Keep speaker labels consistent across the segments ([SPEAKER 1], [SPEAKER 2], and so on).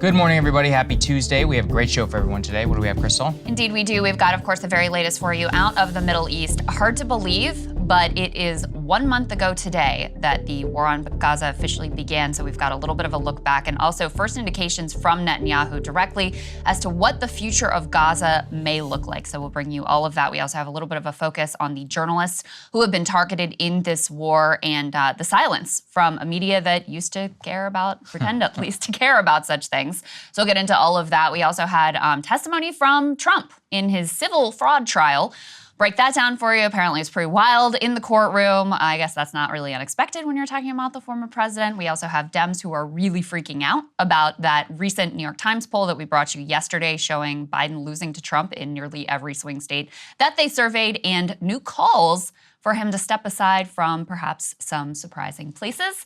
[SPEAKER 1] Good morning, everybody. Happy Tuesday. We have a great show for everyone today. What do we have, Krystal?
[SPEAKER 2] Indeed, we do. We've got, of course, the very latest for you out of the Middle East. Hard to believe, but it is 1 month ago today that the war on Gaza officially began. So we've got a little bit of a look back and also first indications from Netanyahu directly as to what the future of Gaza may look like. So we'll bring you all of that. We also have a little bit of a focus on the journalists who have been targeted in this war and the silence from a media that used to care about, pretend at least to care about such things. So we'll get into all of that. We also had testimony from Trump in his civil fraud trial. Break that down for you. Apparently it's pretty wild in the courtroom. I guess that's not really unexpected when you're talking about the former president. We also have Dems who are really freaking out about that recent New York Times poll that we brought you yesterday showing Biden losing to Trump in nearly every swing state that they surveyed, and new calls for him to step aside from perhaps some surprising places.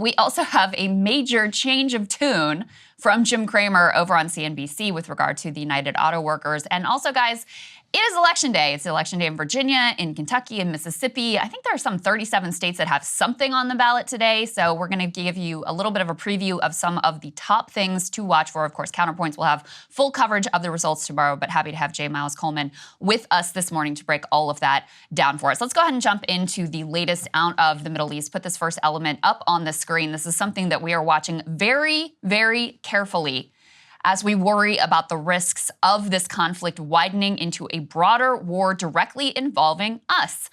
[SPEAKER 2] We also have a major change of tune from Jim Cramer over on CNBC with regard to the United Auto Workers. And also, guys, it is Election Day. It's Election Day in Virginia, in Kentucky, in Mississippi. I think there are some 37 states that have something on the ballot today. So we're going to give you a little bit of a preview of some of the top things to watch for. Of course, Counterpoints will have full coverage of the results tomorrow, but happy to have J. Miles Coleman with us this morning to break all of that down for us. Let's go ahead and jump into the latest out of the Middle East. Put this first element up on the screen. This is something that we are watching very, very carefully as we worry about the risks of this conflict widening into a broader war directly involving us.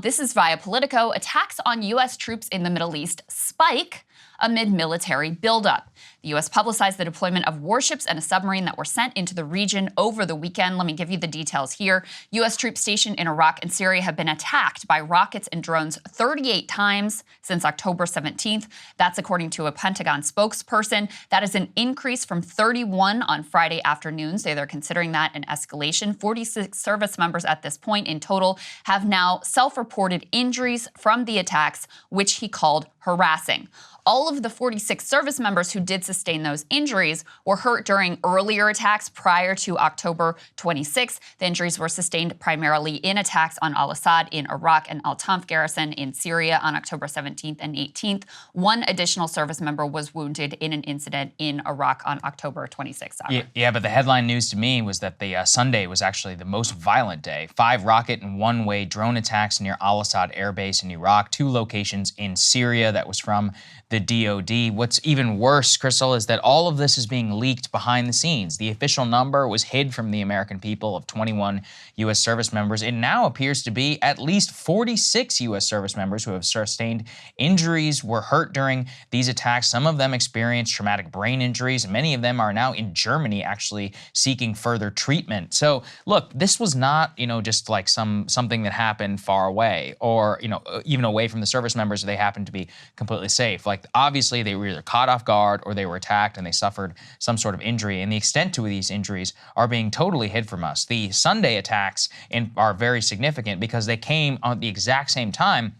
[SPEAKER 2] This is via Politico. Attacks on U.S. troops in the Middle East spike amid military buildup. The U.S. publicized the deployment of warships and a submarine that were sent into the region over the weekend. Let me give you the details here. U.S. troops stationed in Iraq and Syria have been attacked by rockets and drones 38 times since October 17th. That's according to a Pentagon spokesperson. That is an increase from 31 on Friday afternoon. So they're considering that an escalation. 46 service members at this point in total have now self-reported injuries from the attacks, which he called harassing. All of the 46 service members who did sustain those injuries were hurt during earlier attacks prior to October 26th. The injuries were sustained primarily in attacks on al-Assad in Iraq and al-Tanf garrison in Syria on October 17th and 18th. One additional service member was wounded in an incident in Iraq on October 26th.
[SPEAKER 1] Yeah, but the headline news to me was that the Sunday was actually the most violent day. 5 rocket and one-way drone attacks near al-Assad air base in Iraq, 2 locations in Syria. That was from the DOD. What's even worse, Krystal, is that all of this is being leaked behind the scenes. The official number was hid from the American people of 21 U.S. service members. It now appears to be at least 46 U.S. service members who have sustained injuries, were hurt during these attacks. Some of them experienced traumatic brain injuries, and many of them are now in Germany actually seeking further treatment. So look, this was not, just like something that happened far away or, even away from the service members. They happened to be completely safe. Like, obviously, they were either caught off guard or they were attacked and they suffered some sort of injury. And the extent to these injuries are being totally hid from us. The Sunday attacks are very significant because they came at the exact same time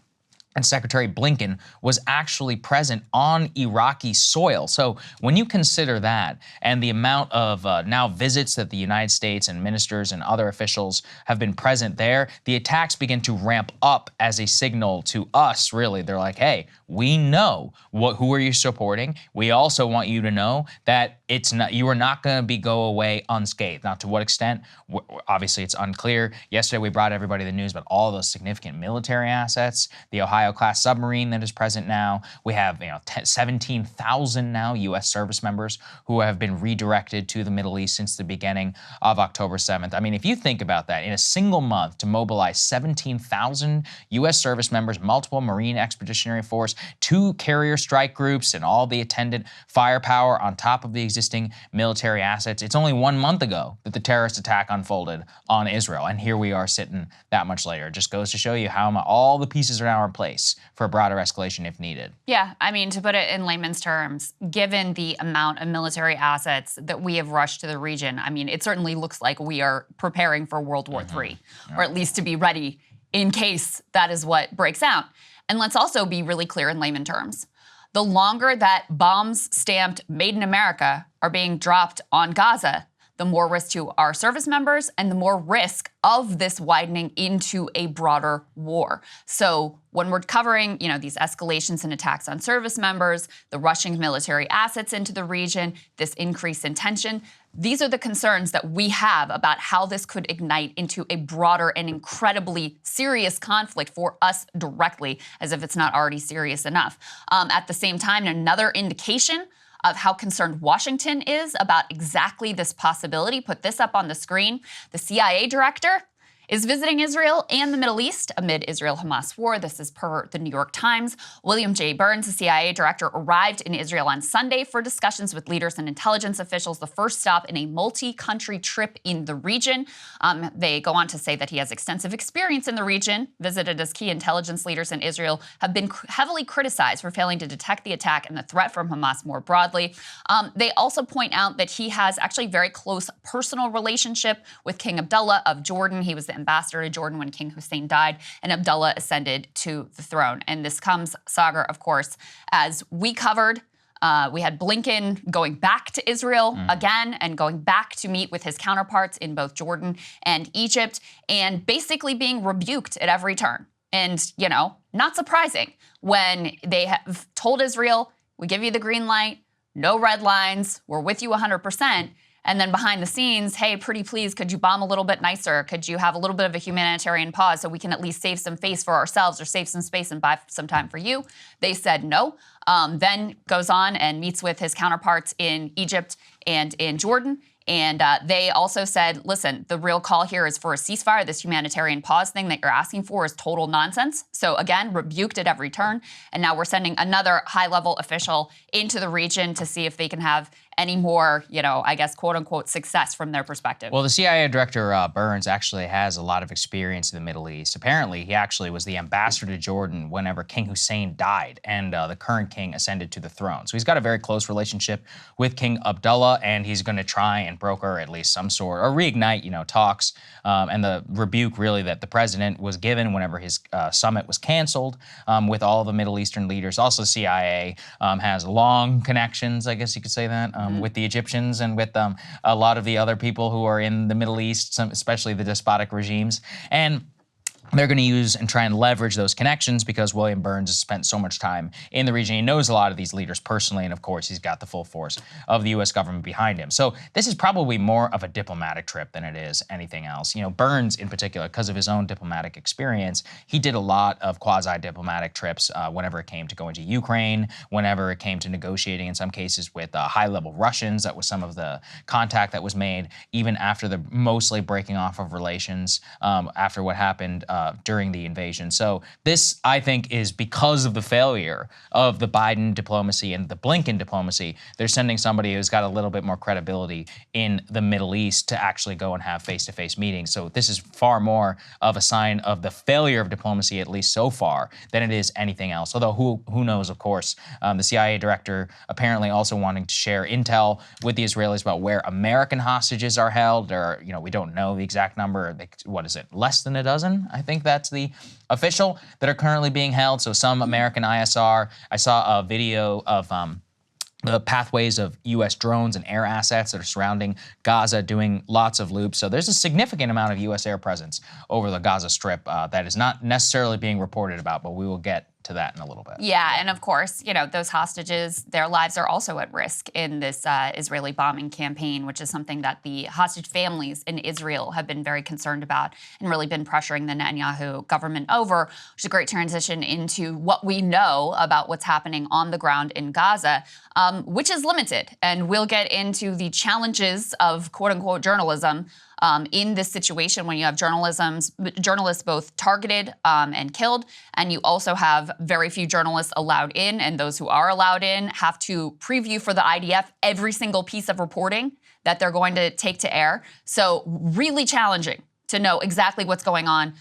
[SPEAKER 1] and Secretary Blinken was actually present on Iraqi soil. So when you consider that and the amount of now visits that the United States and ministers and other officials have been present there, the attacks begin to ramp up as a signal to us, really. They're like, hey, we know who are you supporting. We also want you to know that you are not going to go away unscathed. Now, to what extent? Obviously, it's unclear. Yesterday, we brought everybody the news about all those significant military assets, the Ohio-class submarine that is present now. We have 17,000 now U.S. service members who have been redirected to the Middle East since the beginning of October 7th. I mean, if you think about that, in a single month to mobilize 17,000 U.S. service members, multiple Marine Expeditionary Force, 2 carrier strike groups, and all the attendant firepower on top of the existing military assets. It's only 1 month ago that the terrorist attack unfolded on Israel, and here we are sitting that much later. It just goes to show you how all the pieces are now in place for a broader escalation if needed.
[SPEAKER 2] Yeah, I mean, to put it in layman's terms, given the amount of military assets that we have rushed to the region, I mean, it certainly looks like we are preparing for World War III, or at least to be ready in case that is what breaks out. And let's also be really clear in layman terms. The longer that bombs stamped Made in America are being dropped on Gaza, the more risk to our service members and the more risk of this widening into a broader war. So when we're covering, these escalations and attacks on service members, the rushing of military assets into the region, this increase in tension, these are the concerns that we have about how this could ignite into a broader and incredibly serious conflict for us directly, as if it's not already serious enough. At the same time, another indication of how concerned Washington is about exactly this possibility, put this up on the screen. The CIA director is visiting Israel and the Middle East amid Israel-Hamas war. This is per the New York Times. William J. Burns, the CIA director, arrived in Israel on Sunday for discussions with leaders and intelligence officials, the first stop in a multi-country trip in the region. They go on to say that he has extensive experience in the region, visited as key intelligence leaders in Israel, have been heavily criticized for failing to detect the attack and the threat from Hamas more broadly. They also point out that he has actually very close personal relationship with King Abdullah of Jordan. He was the ambassador to Jordan when King Hussein died, and Abdullah ascended to the throne. And this comes, Saagar, of course, as we covered. We had Blinken going back to Israel again and going back to meet with his counterparts in both Jordan and Egypt, and basically being rebuked at every turn. And, not surprising when they have told Israel, we give you the green light, no red lines, we're with you 100%. And then behind the scenes, hey, pretty please, could you bomb a little bit nicer? Could you have a little bit of a humanitarian pause so we can at least save some face for ourselves or save some space and buy some time for you? They said no. Then goes on and meets with his counterparts in Egypt and in Jordan. And they also said, listen, the real call here is for a ceasefire. This humanitarian pause thing that you're asking for is total nonsense. So again, rebuked at every turn. And now we're sending another high-level official into the region to see if they can have any more, quote unquote, success from their perspective.
[SPEAKER 1] Well, the CIA director, Burns, actually has a lot of experience in the Middle East. Apparently, he actually was the ambassador to Jordan whenever King Hussein died and the current king ascended to the throne. So he's got a very close relationship with King Abdullah, and he's going to try and broker at least some sort, or reignite, talks. And the rebuke, really, that the president was given whenever his summit was canceled with all the Middle Eastern leaders. Also, the CIA has long connections, I guess you could say that, with the Egyptians and with a lot of the other people who are in the Middle East, especially the despotic regimes. And they're going to use and try and leverage those connections because William Burns has spent so much time in the region. He knows a lot of these leaders personally, and of course, he's got the full force of the U.S. government behind him. So this is probably more of a diplomatic trip than it is anything else. Burns, in particular, because of his own diplomatic experience, he did a lot of quasi-diplomatic trips whenever it came to going to Ukraine, whenever it came to negotiating, in some cases, with high-level Russians. That was some of the contact that was made, even after the mostly breaking off of relations after what happened during the invasion. So this, I think, is because of the failure of the Biden diplomacy and the Blinken diplomacy. They're sending somebody who's got a little bit more credibility in the Middle East to actually go and have face-to-face meetings. So this is far more of a sign of the failure of diplomacy, at least so far, than it is anything else. Although who knows, of course. The CIA director apparently also wanting to share intel with the Israelis about where American hostages are held, or, we don't know the exact number. What is it, less than a dozen? I think that's the official that are currently being held. So some American ISR. I saw a video of the pathways of U.S. drones and air assets that are surrounding Gaza doing lots of loops. So there's a significant amount of U.S. air presence over the Gaza Strip that is not necessarily being reported about, but we will get to that in a little bit.
[SPEAKER 2] Yeah, and of course, those hostages, their lives are also at risk in this Israeli bombing campaign, which is something that the hostage families in Israel have been very concerned about and really been pressuring the Netanyahu government over, which is a great transition into what we know about what's happening on the ground in Gaza, which is limited. And we'll get into the challenges of quote-unquote journalism in this situation when you have journalists both targeted and killed, and you also have very few journalists allowed in, and those who are allowed in have to preview for the IDF every single piece of reporting that they're going to take to air. So really challenging to know exactly what's going on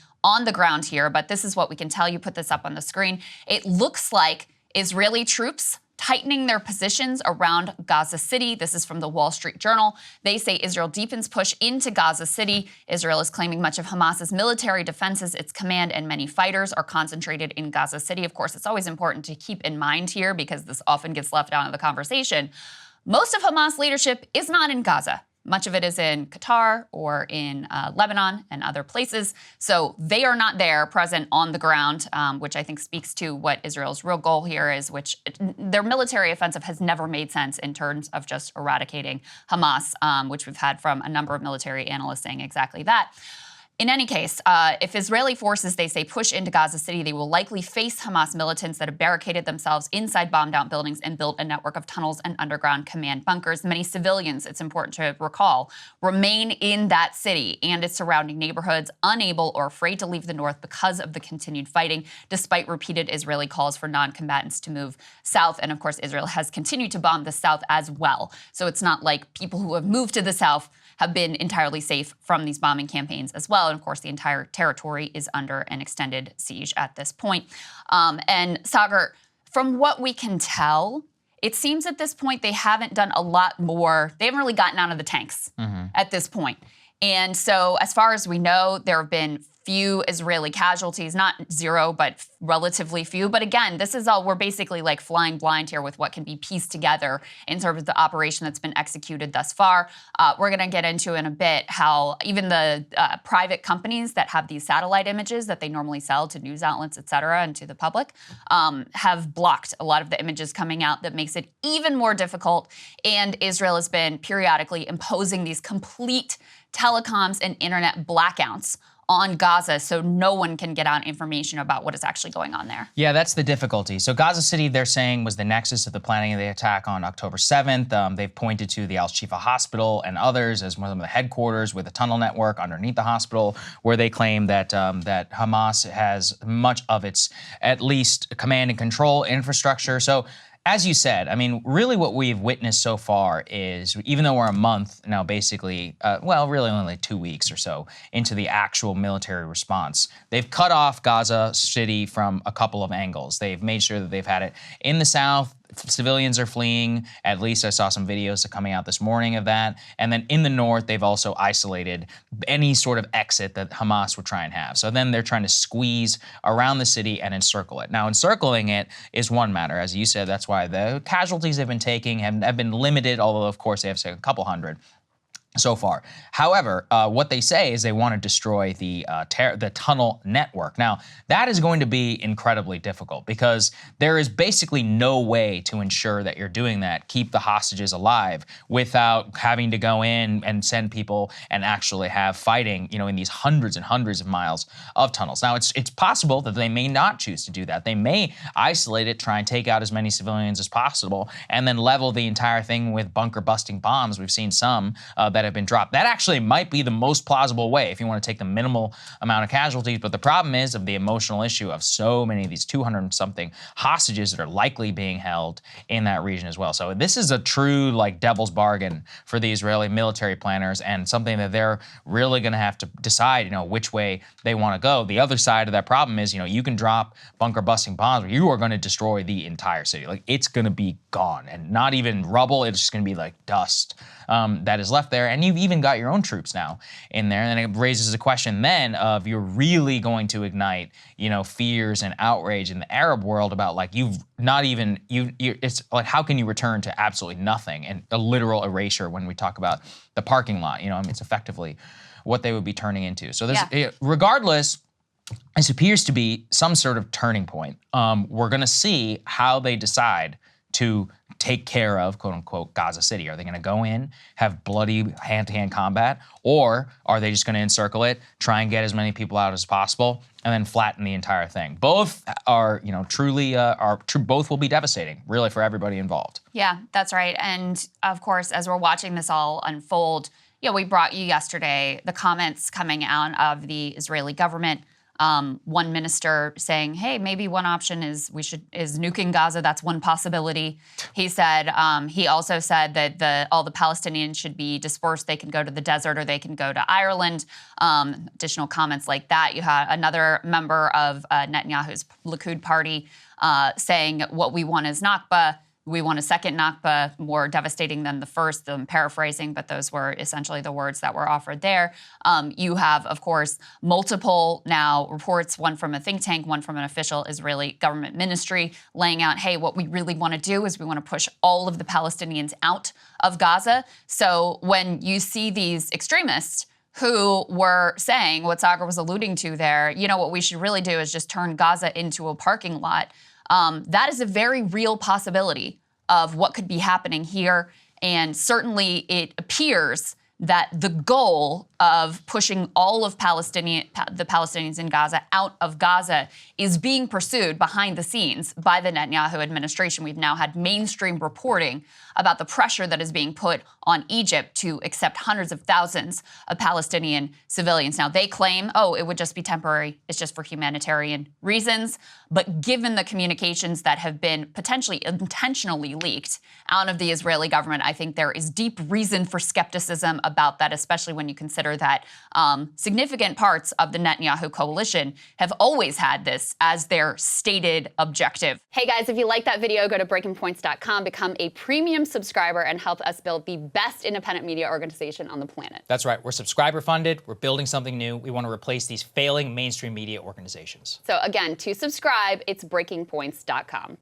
[SPEAKER 2] the ground here, but this is what we can tell you. Put this up on the screen. It looks like Israeli troops tightening their positions around Gaza City. This is from the Wall Street Journal. They say Israel deepens push into Gaza City. Israel is claiming much of Hamas's military defenses, its command, and many fighters are concentrated in Gaza City. Of course, it's always important to keep in mind here, because this often gets left out of the conversation. Most of Hamas leadership is not in Gaza. Much of it is in Qatar or in Lebanon and other places. So they are not there present on the ground, which I think speaks to what Israel's real goal here is, which their military offensive has never made sense in terms of just eradicating Hamas, which we've had from a number of military analysts saying exactly that. In any case, if Israeli forces, they say, push into Gaza City, they will likely face Hamas militants that have barricaded themselves inside bombed-out buildings and built a network of tunnels and underground command bunkers. Many civilians, it's important to recall, remain in that city and its surrounding neighborhoods, unable or afraid to leave the north because of the continued fighting, despite repeated Israeli calls for non-combatants to move south. And of course, Israel has continued to bomb the south as well. So it's not like people who have moved to the south have been entirely safe from these bombing campaigns as well. And of course, the entire territory is under an extended siege at this point. And Saagar, from what we can tell, it seems at this point they haven't done a lot more. They haven't really gotten out of the tanks at this point. And so as far as we know, there have been few Israeli casualties, not zero, but relatively few. But again, this is all, we're basically like flying blind here with what can be pieced together in terms of the operation that's been executed thus far. We're going to get into in a bit how even the private companies that have these satellite images that they normally sell to news outlets, et cetera, and to the public, have blocked a lot of the images coming out. That makes it even more difficult. And Israel has been periodically imposing these complete telecoms and internet blackouts on Gaza, so no one can get out information about what is actually going on there.
[SPEAKER 1] Yeah, that's the difficulty. So Gaza City, they're saying, was the nexus of the planning of the attack on October 7th. They've pointed to the Al-Shifa hospital and others as one of the headquarters with a tunnel network underneath the hospital, where they claim that that Hamas has much of its, at least, command and control infrastructure. So as you said, I mean, really what we've witnessed so far is, even though we're a month now, basically, well, really only like 2 weeks or so into the actual military response, they've cut off Gaza City from a couple of angles. They've made sure that they've had it in the south. Civilians are fleeing. At least I saw some videos coming out this morning of that. And then in the north, they've also isolated any sort of exit that Hamas would try and have. So then they're trying to squeeze around the city and encircle it. Now, encircling it is one matter. As you said, that's why the casualties they've been taking have been limited, although, of course, they have, say, a couple hundred so far. However, what they say is they want to destroy the tunnel network. Now, that is going to be incredibly difficult because there is basically no way to ensure that you're doing that, keep the hostages alive, without having to go in and send people and actually have fighting, you know, in these hundreds and hundreds of miles of tunnels. Now, it's possible that they may not choose to do that. They may isolate it, try and take out as many civilians as possible, and then level the entire thing with bunker-busting bombs. We've seen some that have been dropped. That actually might be the most plausible way if you want to take the minimal amount of casualties. But the problem is of the emotional issue of so many of these 200-something hostages that are likely being held in that region as well. So this is a true like devil's bargain for the Israeli military planners, and something that they're really going to have to decide, you know, which way they want to go. The other side of that problem is, you know, you can drop bunker-busting bombs, but you are going to destroy the entire city. Like, it's going to be gone, and not even rubble. It's just going to be like dust that is left there. And you've even got your own troops now in there. And it raises a question then of, you're really going to ignite, you know, fears and outrage in the Arab world about, like, you've not even, it's like, how can you return to absolutely nothing and a literal erasure when we talk about the parking lot? You know, I mean, it's effectively what they would be turning into. So there's, regardless, this appears to be some sort of turning point. We're going to see how they decide to take care of, quote unquote, Gaza City. Are they going to go in, have bloody hand-to-hand combat, or are they just going to encircle it, try and get as many people out as possible, and then flatten the entire thing? Both are, you know, truly both will be devastating, really, for everybody involved. Yeah,
[SPEAKER 2] that's right. And of course, as we're watching this all unfold, you know, we brought you yesterday the comments coming out of the Israeli government. One minister saying, hey, maybe one option is nuking Gaza. That's one possibility. He said, he also said that all the Palestinians should be dispersed. They can go to the desert or they can go to Ireland. Additional comments like that. You had another member of Netanyahu's Likud party saying what we want is Nakba. we want a second Nakba, more devastating than the first. I'm paraphrasing, but those were essentially the words that were offered there. You have, of course, multiple now reports, one from a think tank, one from an official Israeli government ministry, laying out, hey, what we really want to do is we want to push all of the Palestinians out of Gaza. So when you see these extremists who were saying what Saagar was alluding to there, you know, what we should really do is just turn Gaza into a parking lot. That is a very real possibility of what could be happening here. And certainly it appears that the goal of pushing all of the Palestinians in Gaza out of Gaza is being pursued behind the scenes by the Netanyahu administration. We've now had mainstream reporting about the pressure that is being put on Egypt to accept hundreds of thousands of Palestinian civilians. Now, they claim, oh, it would just be temporary. It's just for humanitarian reasons. But given the communications that have been potentially intentionally leaked out of the Israeli government, I think there is deep reason for skepticism about that, especially when you consider that significant parts of the Netanyahu coalition have always had this as their stated objective.
[SPEAKER 3] Hey guys, if you like that video, go to breakingpoints.com, become a premium subscriber, and help us build the best independent media organization on the planet.
[SPEAKER 1] That's right. We're subscriber funded. We're building something new. We want to replace these failing mainstream media organizations.
[SPEAKER 3] So again, to subscribe, it's breakingpoints.com.